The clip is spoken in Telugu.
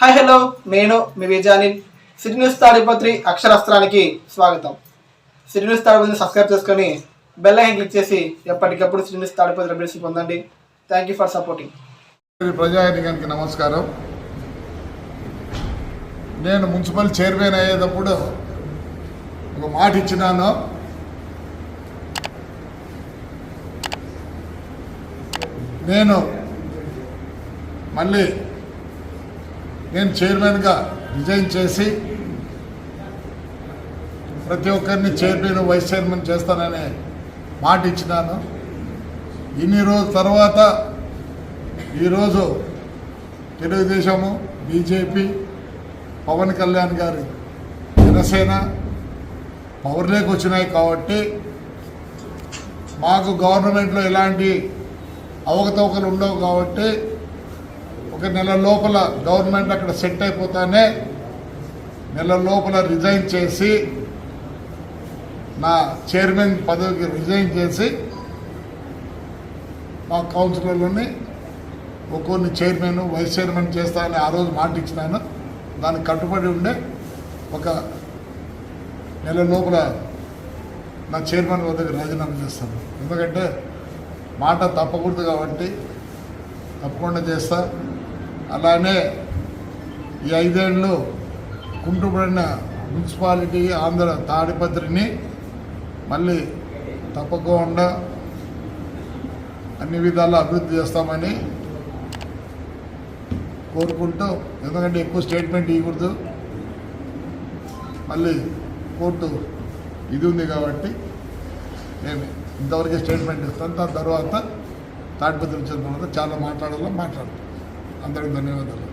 హాయ్ హలో నేను మీ విజయానిల్ సిటీ న్యూస్ తాడిపత్రి అక్షరాస్త్రానికి స్వాగతం. సిటీ న్యూస్ తాడిపత్రిని సబ్స్క్రైబ్ చేసుకొని బెల్ ఐకాన్ క్లిక్ చేసి ఎప్పటికప్పుడు సిటీ న్యూస్ తాడిపత్రి అప్డేట్స్ పొందండి. Thank you for supporting. ప్రజానికానికి నమస్కారం. నేను మున్సిపల్ చైర్మన్ అయ్యేటప్పుడు ఒక మాట ఇచ్చినాను. నేను మళ్ళీ చైర్మన్గా రిజైన్ చేసి ప్రతి ఒక్కరిని చైర్మన్ వైస్ చైర్మన్ చేస్తాననే మాట ఇచ్చినాను. ఇన్ని రోజుల తర్వాత ఈరోజు తెలుగుదేశము, బీజేపీ, పవన్ కళ్యాణ్ గారి జనసేన పవర్లోకి వచ్చినాయి కాబట్టి మాకు గవర్నమెంట్లో ఎలాంటి అవకతవకలు ఉండవు కాబట్టి ఒక నెల లోపల గవర్నమెంట్ అక్కడ సెట్ అయిపోతానే నెల లోపల రిజైన్ చేసి నా చైర్మన్ పదవికి రిజైన్ చేసి మా కౌన్సిలర్లని ఒక్కొన్ని చైర్మన్ వైస్ చైర్మన్ చేస్తానని ఆ రోజు మాట ఇచ్చినాను. దానికి కట్టుబడి ఉండే ఒక నెల లోపల నా చైర్మన్ వద్దకు రాజీనామా చేస్తాను. ఎందుకంటే మాట తప్పకూడదు కాబట్టి తప్పకుండా చేస్తా. అలానే ఈ 5 ఏళ్ళు కుంటుపడిన మున్సిపాలిటీ ఆంధ్ర తాడిపత్రిని మళ్ళీ తప్పకుండా అన్ని విధాలా అభివృద్ధి చేస్తామని కోరుకుంటూ, ఎందుకంటే ఎక్కువ స్టేట్మెంట్ ఇవ్వకూడదు, మళ్ళీ కోర్టు ఇది ఉంది కాబట్టి నేను ఇంతవరకే స్టేట్మెంట్ ఇస్తాను. దాని తర్వాత తాడిపత్రి వచ్చిన తర్వాత చాలా మాట్లాడాలో మాట్లాడతాను. అందరికీ ధన్యవాదాలు.